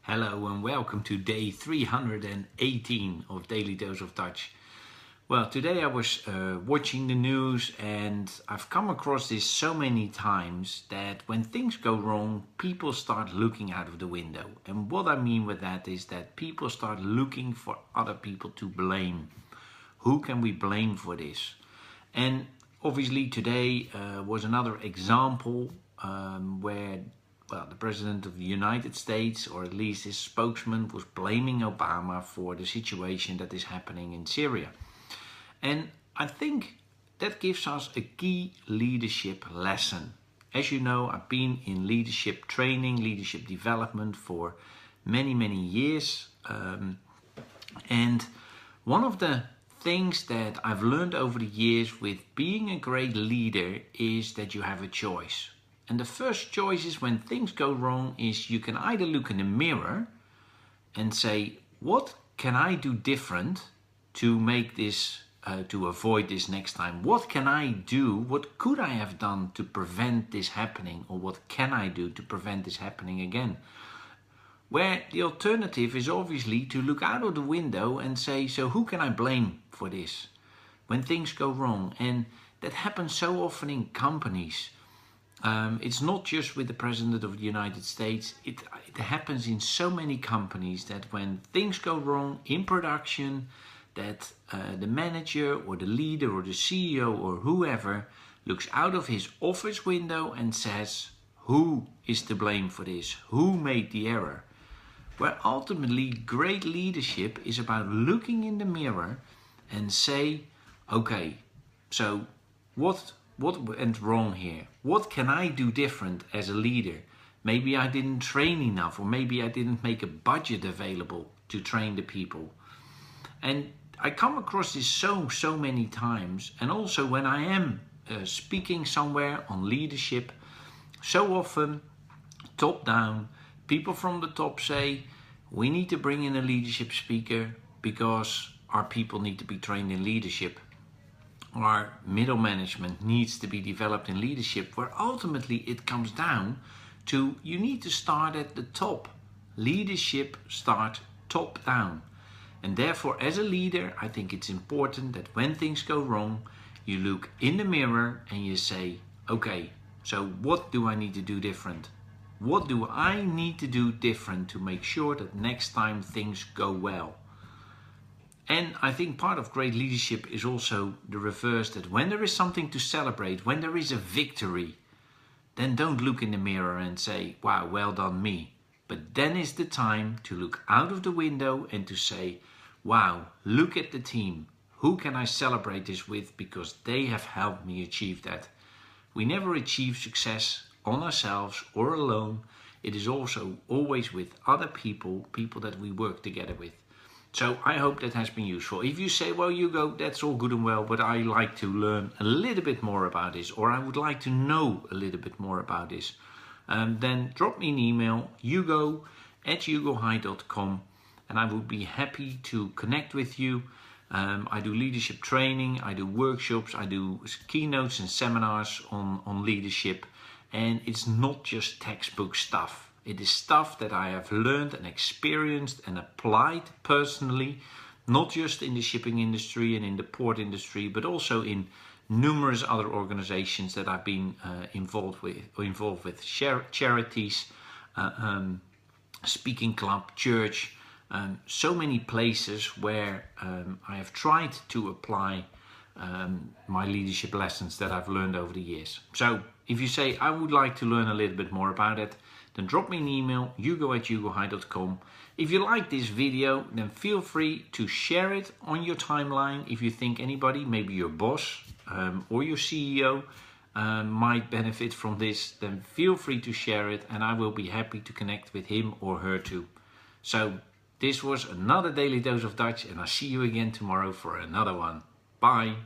Hello and welcome to day 318 of Daily Dose of Dutch. Well, today I was watching the news and I've come across this so many times that when things go wrong, people start looking out of the window. And what I mean with that is that people start looking for other people to blame. Who can we blame for this? And obviously today was another example where the President of the United States, or at least his spokesman, was blaming Obama for the situation that is happening in Syria. And I think that gives us a key leadership lesson. As you know, I've been in leadership training, leadership development for many years. And one of the things that I've learned over the years with being a great leader is that you have a choice. And the first choice is when things go wrong is you can either look in the mirror and say, what can I do different to make this, to avoid this next time? What can I do? What could I have done to prevent this happening? Or what can I do to prevent this happening again? Where the alternative is obviously to look out of the window and say, so who can I blame for this? When things go wrong. And that happens so often in companies. It's not just with the President of the United States, it happens in so many companies that when things go wrong in production, that the manager or the leader or the CEO or whoever looks out of his office window and says, who is to blame for this? Who made the error? Where ultimately great leadership is about looking in the mirror and say, okay, so what went wrong here? What can I do different as a leader? Maybe I didn't train enough, or maybe I didn't make a budget available to train the people. And I come across this so many times. And also when I am speaking somewhere on leadership, so often top down, people from the top say, we need to bring in a leadership speaker because our people need to be trained in leadership. Our middle management needs to be developed in leadership, where ultimately it comes down to you need to start at the top. Leadership starts top down. And therefore, as a leader, I think it's important that when things go wrong, you look in the mirror and you say, okay, so what do I need to do different? What do I need to do different to make sure that next time things go well? And I think part of great leadership is also the reverse, that when there is something to celebrate, when there is a victory, then don't look in the mirror and say, wow, well done me. But then is the time to look out of the window and to say, wow, look at the team. Who can I celebrate this with? Because they have helped me achieve that. We never achieve success on ourselves or alone. It is also always with other people, people that we work together with. So I hope that has been useful. If you say, well, Hugo, that's all good and well, but I like to learn a little bit more about this, or I would like to know a little bit more about this, then drop me an email, hugo@hugohigh.com, and I would be happy to connect with you. I do leadership training, I do workshops, I do keynotes and seminars on leadership, and it's not just textbook stuff. It is stuff that I have learned and experienced and applied personally, not just in the shipping industry and in the port industry, but also in numerous other organizations that I've been involved with charities, speaking club, church, so many places where I have tried to apply my leadership lessons that I've learned over the years. So if you say, I would like to learn a little bit more about it, then drop me an email, hugo@hugohigh.com. If you like this video, then feel free to share it on your timeline. If you think anybody, maybe your boss or your CEO might benefit from this, then feel free to share it and I will be happy to connect with him or her too. So this was another Daily Dose of Dutch and I'll see you again tomorrow for another one. Bye.